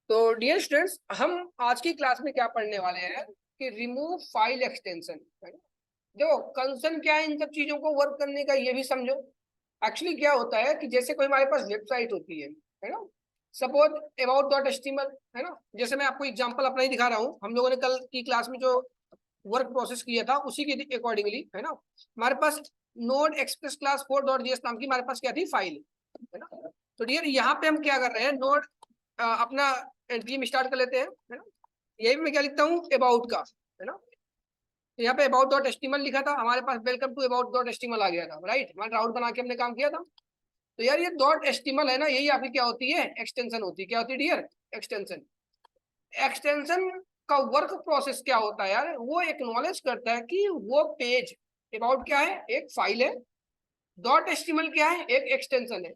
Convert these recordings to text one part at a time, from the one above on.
तो dear students, हम आज की क्लास में क्या पढ़ने वाले हैं कि रिमूव फाइल एक्सटेंशन, है ना। देखो कंसर्न क्या है इन सब चीजों को वर्क करने का, ये भी समझो। एक्चुअली क्या होता है कि जैसे कोई हमारे पास वेबसाइट होती है ना। सपोज about.html, है ना। जैसे मैं आपको एग्जांपल अपना ही दिखा रहा हूँ, हम लोगों ने कल की क्लास में जो वर्क प्रोसेस किया था उसी के अकॉर्डिंगली, है ना। हमारे पास नोड एक्सप्रेस क्लास 4.js नाम की हमारे पास क्या थी, फाइल, है ना। तो डियर यहाँ पे हम क्या कर रहे हैं, नोड अपना एंट्री में स्टार्ट कर लेते हैं, है ना। यही मैं क्या लिखता हूँ, अबाउट का, है ना। तो यहाँ पे about.html लिखा था, हमारे पास वेलकम टू about.html आ गया था, राइट। हमारा राउट बना के हमने काम किया था। तो यार ये .html है ना, यही आपकी क्या होती है, एक्सटेंशन होती है। क्या होती है डियर, एक्सटेंशन। एक्सटेंशन का वर्क प्रोसेस क्या होता है यार, वो एक्नॉलेज करता है कि वो पेज अबाउट क्या है, एक फाइल है। .html क्या है, एक एक्सटेंशन है।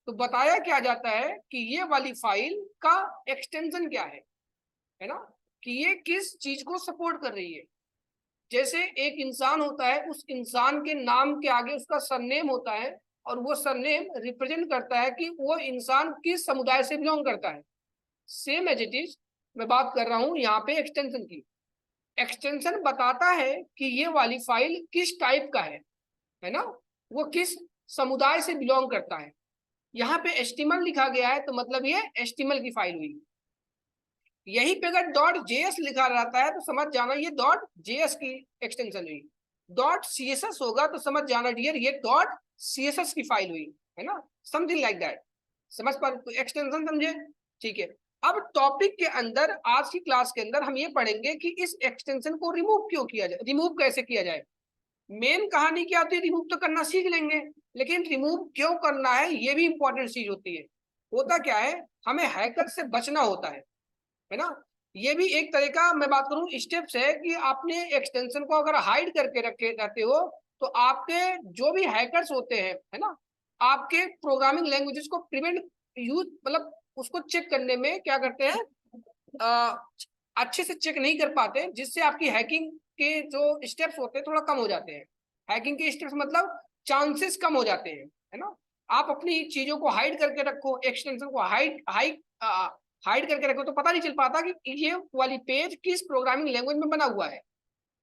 तो बताया क्या जाता है कि ये वाली फाइल का एक्सटेंशन क्या है ना, कि ये किस चीज को सपोर्ट कर रही है। जैसे एक इंसान होता है, उस इंसान के नाम के आगे उसका सरनेम होता है, और वो सरनेम रिप्रेजेंट करता है कि वो इंसान किस समुदाय से बिलोंग करता है। सेम एज इट इज मैं बात कर रहा हूं यहाँ पे एक्सटेंशन की। एक्सटेंशन बताता है कि ये वाली फाइल किस टाइप का है ना, वो किस समुदाय से बिलोंग करता है। यहाँ पे एचटीएमएल लिखा गया है तो मतलब ये एचटीएमएल की फाइल हुई। यहीं पे अगर .js लिखा रहता है तो समझ जाना ये .js की एक्सटेंशन हुई। .css होगा तो समझ जाना डियर ये .css की फाइल हुई, है ना। Something like that. समझ पा तो एक्सटेंशन समझे, ठीक है। अब टॉपिक के अंदर आज की क्लास के अंदर हम ये पढ़ेंगे कि इस एक्सटेंशन को रिमूव क्यों किया जाए, रिमूव कैसे किया जाए। मेन कहानी क्या होती है, रिमूव तो करना सीख लेंगे, लेकिन रिमूव क्यों करना है ये भी इंपॉर्टेंट चीज होती है। होता क्या है, हमें हैकर से बचना होता है ना। ये भी एक तरह का मैं बात करूं स्टेप्स है कि आपने एक्सटेंशन को अगर हाइड करके रखे रहते हो तो आपके जो भी हैकर्स होते हैं, है ना, आपके प्रोग्रामिंग लैंग्वेजेस को प्रिवेंट यूज मतलब उसको चेक करने में क्या करते हैं, अच्छे से चेक नहीं कर पाते, जिससे आपकी हैकिंग के जो स्टेप्स होते हैं थोड़ा कम हो जाते हैं। हैकिंग के स्टेप्स मतलब चांसेस कम हो जाते हैं, है ना। आप अपनी चीजों को हाइड करके रखो, एक्सटेंशन को हाइड करके रखो तो पता नहीं चल पाता कि ये वाली पेज किस प्रोग्रामिंग लैंग्वेज में बना हुआ है।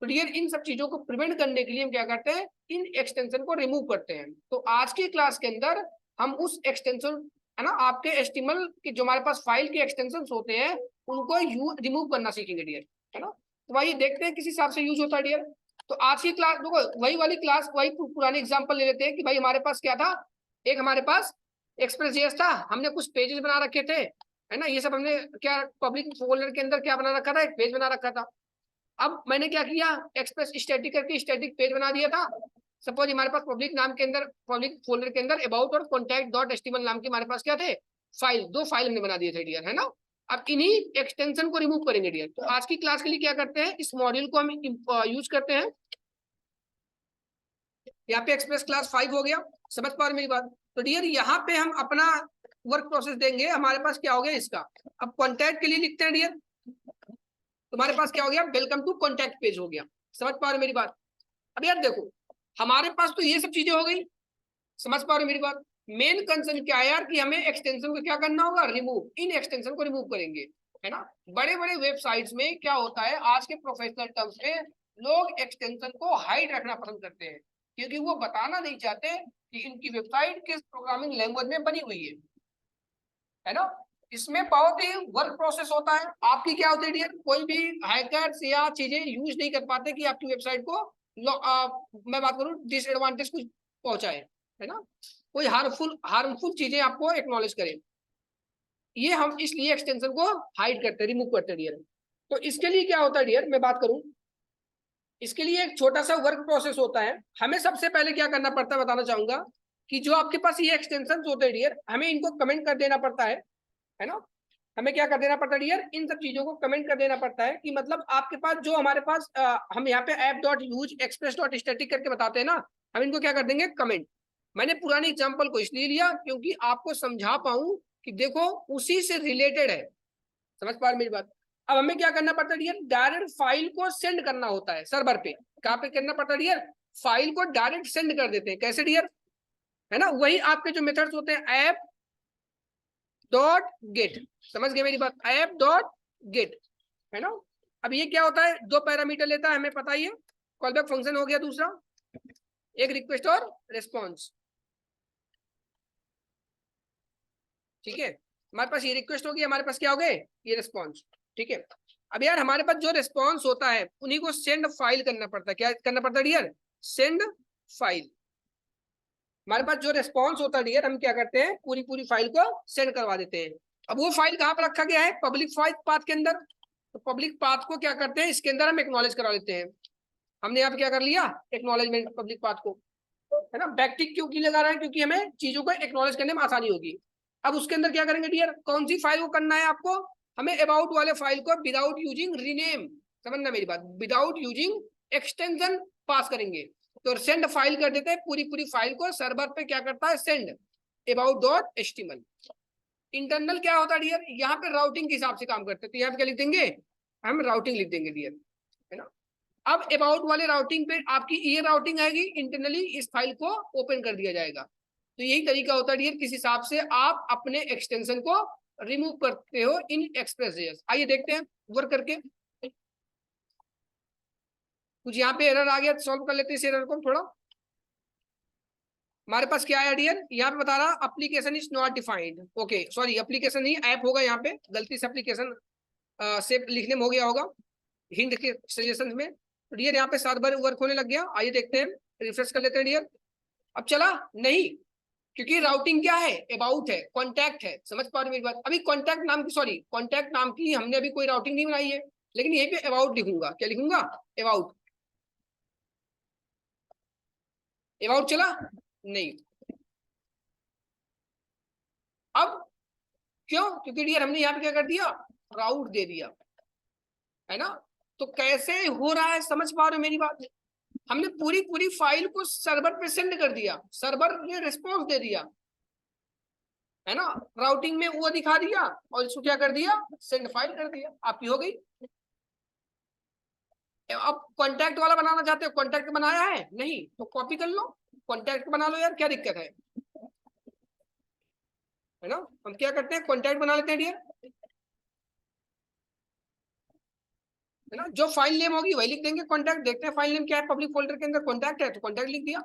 तो डियर इन सब चीजों को प्रिवेंट करने के लिए हम क्या करते हैं, इन एक्सटेंशन को रिमूव करते हैं। तो आज की क्लास के अंदर हम उस एक्सटेंशन, है ना, आपके एचटीएमएल के जो हमारे पास फाइल के एक्सटेंशन होते हैं उनको रिमूव करना सीखेंगे डियर, है ना। तो वही देखते हैं किस हिसाब से यूज होता है डियर। तो आज की क्लास देखो, वही वाली क्लास, वही पुरानी एग्जाम्पल ले लेते हैं कि भाई हमारे पास क्या था, एक हमारे पास एक्सप्रेस जेएस था, हमने कुछ पेजेस बना रखे थे, है ना। ये सब हमने क्या पब्लिक फोल्डर के अंदर क्या बना रखा था, एक पेज बना रखा था। अब मैंने क्या किया, एक्सप्रेस स्टैटिक करके स्टैटिक पेज बना दिया था। सपोज हमारे पास पब्लिक नाम के अंदर, पब्लिक फोल्डर के अंदर अबाउट और कॉन्टैक्ट डॉट एचटीएमएल नाम के हमारे पास क्या थे, फाइल, दो फाइल हमने बना दिए थे डियर, है ना। अब इन्हीं एक्सटेंशन को रिमूव करेंगे डियर। तो आज की क्लास के लिए क्या करते हैं, इस मॉड्यूल को हम यूज करते हैं। यहाँ पे एक्सप्रेस क्लास 5 हो गया, समझ पा रहे मेरी बात। तो डियर यहाँ पे हम अपना वर्क प्रोसेस देंगे, हमारे पास क्या हो गया इसका। अब कॉन्टैक्ट के लिए लिखते हैं डियर, तुम्हारे पास क्या हो गया, वेलकम टू कॉन्टैक्ट पेज हो गया। समझ पा रहे मेरी बात। अब यार देखो, हमारे पास तो ये सब चीजें हो गई, समझ पा रहे मेरी बात। मेन कंसर्न क्या है यार कि हमें एक्सटेंशन को क्या करना होगा, रिमूव। इन एक्सटेंशन को रिमूव करेंगे, है ना। बड़े बड़े वेबसाइट्स में क्या होता है, आज के प्रोफेशनल टर्म्स में लोग एक्सटेंशन को हाइड रखना पसंद करते हैं, क्योंकि वो बताना नहीं चाहते कि इनकी वेबसाइट किस प्रोग्रामिंग लैंग्वेज में बनी हुई है ना। इसमें बहुत ही वर्क प्रोसेस होता है। आपकी क्या होती है डियर, कोई भी हैकर्स या चीजें यूज नहीं कर पाते कि आपकी वेबसाइट को मैं बात करूं डिसएडवांटेज कुछ पहुंचाए, है ना, कोई हार्मफुल हार्मफुल चीजें आपको एक्नॉलेज करें। ये हम इसलिए एक्सटेंशन को हाइड करते हैं, रिमूव करते हैं डियर। तो इसके लिए क्या होता है डियर, मैं बात करूं, इसके लिए एक छोटा सा वर्क प्रोसेस होता है। हमें सबसे पहले क्या करना पड़ता है बताना चाहूंगा, कि जो आपके पास ये एक्सटेंशन होते हैं डियर, हमें इनको कमेंट कर देना पड़ता है ना। हमें क्या कर देना पड़ता है डियर, इन सब चीजों को कमेंट कर देना पड़ता है, कि मतलब आपके पास जो हमारे पास हम यहाँ पे app dot use express dot static करके बताते हैं ना, हम इनको क्या कर देंगे, कमेंट। मैंने पुरानी एग्जांपल को इसलिए लिया क्योंकि आपको समझा पाऊं कि देखो उसी से रिलेटेड है, समझ पा रहे मेरी बात। अब हमें क्या करना पड़ता है डियर, डायरेक्ट फाइल को सेंड करना होता है सर्वर पे। कहाँ पे करना पड़ता है डियर, फाइल को डायरेक्ट सेंड कर देते हैं। कैसे डियर, है ना, वही आपके जो मेथड्स होते हैं, ऐप डॉट गेट, समझ गए मेरी बात, ऐप डॉट गेट, है ना। अब ये क्या होता है, दो पैरामीटर लेता है, हमें पता ही है, कॉलबैक फंक्शन हो गया दूसरा, एक रिक्वेस्ट और रिस्पॉन्स, ठीक है। हमारे पास ये रिक्वेस्ट होगी, हमारे पास क्या हो गए, ये रिस्पॉन्स, ठीक है। अब यार हमारे पास जो रिस्पॉन्स होता है उन्हीं को सेंड फाइल करना पड़ता है, क्या करना पड़ता है डियर, सेंड फाइल। हमारे पास जो रिस्पॉन्स होता है डियर, हम क्या करते हैं, पूरी पूरी फाइल को सेंड करवा देते हैं। अब वो फाइल कहाँ पर रखा गया है, पब्लिक फाइल पाथ के अंदर, तो पब्लिक पाथ को क्या करते हैं, इसके अंदर हम एक्नॉलेज करा लेते हैं। हमने यहाँ पे क्या कर लिया, एक्नॉलेजमेंट पब्लिक पाथ को, है ना। बैकटिक क्यों की लगा रहा है, क्योंकि हमें चीजों को एक्नॉलेज करने में आसानी होगी। अब उसके अंदर क्या करेंगे डियर, कौन सी फाइल को करना है आपको, हमें अबाउट वाले फाइल को विदाउट यूजिंग रीनेम, समझना मेरी बात, विदाउट यूजिंग एक्सटेंशन पास करेंगे। तो सेंड फाइल कर देते हैं, पूरी पूरी फाइल को सर्वर पे क्या करता है, send about dot HTML. Internal क्या होता है डियर, यहाँ पे राउटिंग के हिसाब से काम करते हैं, तो यहाँ पे क्या लिख देंगे, हम राउटिंग लिख देंगे डियर, है ना। अब अबाउट वाले राउटिंग पे आपकी ये राउटिंग आएगी, इंटरनली इस फाइल को ओपन कर दिया जाएगा। तो यही तरीका होता है डियर, किस हिसाब से आप अपने एक्सटेंशन को रिमूव करते हो इन एक्सप्रेस। आइए देखते हैं वर्क करके, कुछ यहाँ पे एरर आ गया, सॉल्व कर लेते हैं इस एरर को थोड़ा। हमारे पास क्या है डियर, यहाँ पे बता रहा application is not defined, okay sorry application नहीं ऐप होगा, यहाँ पे गलती से एप्लीकेशन से लिखने में हो गया होगा हिंट के सजेशन में। तो डियर यहाँ पे 7 बार वर्क होने लग गया, आइए देखते हैं, रिफ्रेश कर लेते हैं डियर। अब चला नहीं, क्योंकि राउटिंग क्या है, अबाउट है, कॉन्टैक्ट है, समझ पा रहे मेरी बात। अभी कॉन्टैक्ट नाम की, सॉरी कॉन्टैक्ट नाम की हमने अभी कोई राउटिंग नहीं बनाई है, लेकिन यहीं पे अबाउट लिखूंगा, क्या लिखूंगा, अबाउट। अबाउट चला नहीं, अब क्यों, क्योंकि डियर हमने यहाँ पे क्या कर दिया, राउट दे दिया, है ना। तो कैसे हो रहा है, समझ पा रहे हो मेरी बात, हमने पूरी पूरी फाइल को सर्वर पे सेंड कर दिया, सर्वर ने रिस्पॉन्स दे दिया, है ना। राउटिंग में वो दिखा दिया और इसको क्या कर दिया, सेंड फाइल कर दिया, आपकी हो गई। अब कॉन्टैक्ट वाला बनाना चाहते हो, कॉन्टैक्ट बनाया है नहीं, तो कॉपी कर लो, कॉन्टैक्ट बना लो यार, क्या दिक्कत है ना। हम क्या करते हैं, कॉन्टैक्ट बना लेते हैं डियर, है ना। जो फाइल नेम होगी वही लिख देंगे, कॉन्टैक्ट, देखते हैं फाइल नेम क्या है, पब्लिक फोल्डर के अंदर कॉन्टैक्ट है तो कॉन्टैक्ट लिख दिया।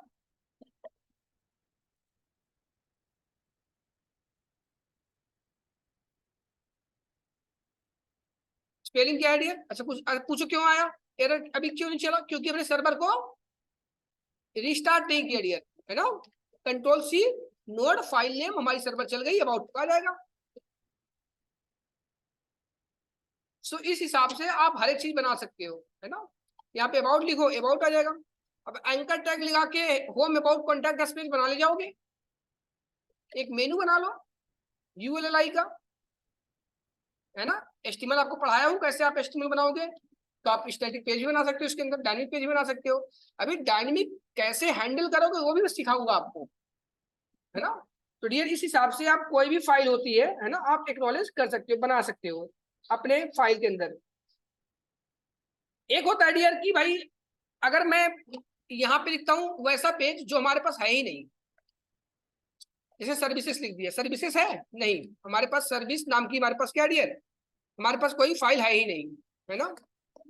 स्पेलिंग क्या है डियर, अच्छा कुछ पूछो क्यों आया एरर, अभी क्यों नहीं चला, क्योंकि हमने सर्वर को रिस्टार्ट नहीं किया डियर, है ना। Control C node file name हमारी सर्वर चल गई, अबाउट आ जाएगा। सो इस हिसाब से आप हर एक चीज बना सकते हो, है ना। यहाँ पे अबाउट लिखो, अबाउट आ जाएगा। अब एंकर टैग लगा के होम अबाउट कॉन्टैक्ट स्पेस बना ले जाओगे, एक मेनू बना लो यूएलएलआई का, है ना। एचटीएमएल आपको पढ़ाया हूँ कैसे आप एचटीएमएल बनाओगे, तो आप स्टैटिक पेज भी बना सकते हो, उसके अंदर डायनेमिक पेज भी बना सकते हो। अभी डायनेमिक कैसे हैंडल करोगे वो भी मैं सिखाऊंगा आपको, है ना। तो डियर इस हिसाब से आप कोई भी फाइल होती है ना, आप एक्नॉलेज कर सकते हो, बना सकते हो अपने फाइल के अंदर। एक होता है डियर कि भाई अगर मैं यहाँ पे लिखता हूँ वैसा पेज जो हमारे पास है ही नहीं, जैसे सर्विसेज लिख दिया, सर्विसेज है नहीं हमारे पास, सर्विस नाम की हमारे पास क्या डियर, हमारे पास कोई फाइल है ही नहीं, है ना।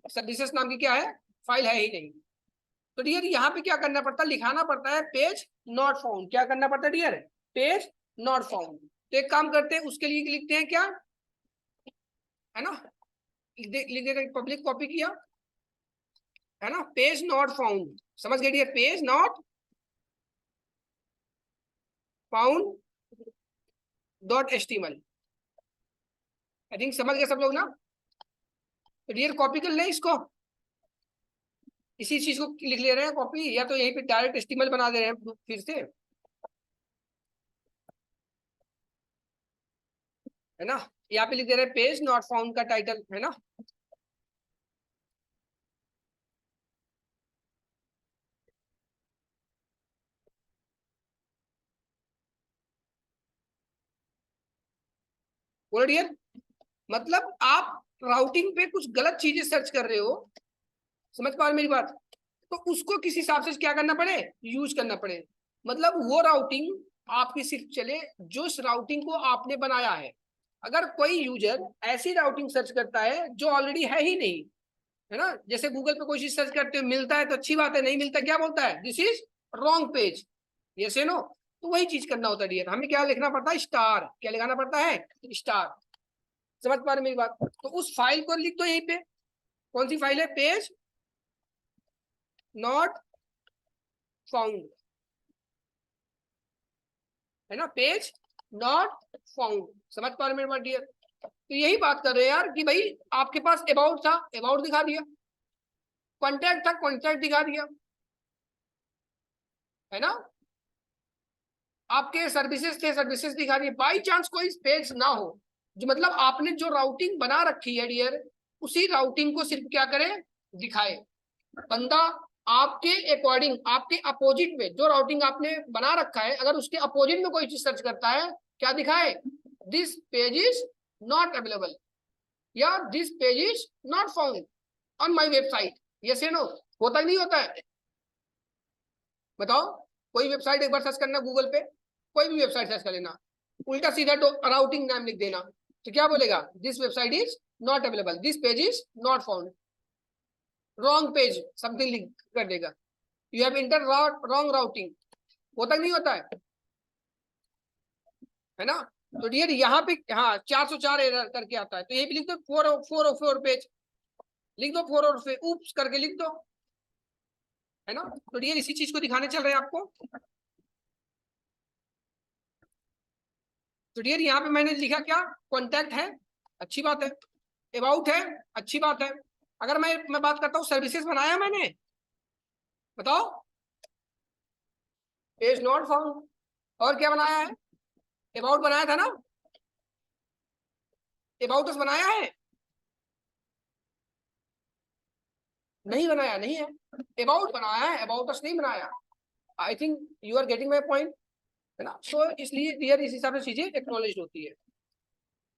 सर्विसेज नाम की क्या है, फाइल है ही नहीं। तो डियर यहाँ पे क्या करना पड़ता है, लिखाना पड़ता है पेज नॉट फाउंड, क्या करना पड़ता है डियर, पेज नॉट फाउंड। तो एक काम करते हैं, उसके लिए लिखते हैं क्या, है ना, लिख देते पब्लिक कॉपी किया, है ना, पेज नॉट फाउंड, समझ गए dear, page not found dot HTML, I think समझ गए सब लोग ना। तो डियर कॉपी कर ले इसको, इसी चीज को लिख ले रहे हैं कॉपी, या तो यहीं पे डायरेक्ट एचटीएमएल बना दे रहे हैं फिर से, है ना। यहाँ पे लिख दे रहे हैं पेज नॉट फाउंड का टाइटल, है ना। बोलो डियर, मतलब आप राउटिंग पे कुछ गलत चीजें सर्च कर रहे हो, समझ पा रहे मेरी बात, तो उसको किस हिसाब से क्या करना पड़े, यूज करना पड़े। मतलब वो राउटिंग आपकी सिर्फ चले जो इस राउटिंग को आपने बनाया है, अगर कोई यूजर ऐसी राउटिंग सर्च करता है जो ऑलरेडी है ही नहीं, है ना, जैसे गूगल पे कोई चीज सर्च करते हो, मिलता है तो अच्छी बात है, नहीं मिलता क्या बोलता है, this is wrong page, yes no. तो वही चीज करना होता है डियर, हमें क्या लिखना पड़ता है, स्टार, क्या लिखाना पड़ता है, स्टार। समझ पा रहे मेरी बात? तो उस फाइल को लिख दो यहीं पे, कौन सी फाइल है, पेज नॉट फाउंड, है ना, पेज नॉट फाउंड। समझ पा रहे मेरी बात डियर? तो यही बात कर रहे हैं यार कि भाई आपके पास अबाउट था, अबाउट दिखा दिया, कॉन्टैक्ट था, कॉन्टैक्ट दिखा दिया, है ना, आपके सर्विसेज थे, सर्विसेज दिखा दिए। बाई चांस कोई पेज ना हो, जो मतलब आपने जो राउटिंग बना रखी है डियर, उसी राउटिंग को सिर्फ क्या करे, दिखाए। बंदा आपके अकॉर्डिंग, आपके अपोजिट में जो राउटिंग आपने बना रखा है, अगर उसके अपोजिट में कोई चीज सर्च करता है, क्या दिखाए, this page is not available, या this page is not found on my website, yes या नो। होता ही नहीं होता है, बताओ। कोई वेबसाइट एक बार सर्च करना गूगल पे, कोई भी वेबसाइट सर्च कर लेना, उल्टा सीधा तो राउटिंग नाम लिख देना, तो क्या बोलेगा, this website is not available, this page is not found, wrong page something लिख कर देगा, you have inter wrong routing. होता नहीं होता है ना। तो डियर यहाँ पे हाँ 404 एरर करके आता है, तो ये भी लिख दो, 404 पेज लिख दो, 404 ऊप्स करके लिख दो, है ना। तो डियर इसी चीज को दिखाने चल रहे हैं आपको। तो डियर यहाँ पे मैंने लिखा क्या, कॉन्टैक्ट है, अच्छी बात है, अबाउट है, अच्छी बात है। अगर मैं बात करता हूँ सर्विसेज बनाया मैंने, बताओ, पेज नॉट फाउंड, और क्या बनाया है, अबाउट बनाया था ना, अबाउट अस बनाया है, नहीं बनाया, नहीं है, अबाउट बनाया है, अबाउट अस नहीं बनाया। I think you are getting my point, है ना। सो इसलिए डियर इस हिसाब से चीजें एक्नॉलेज होती है।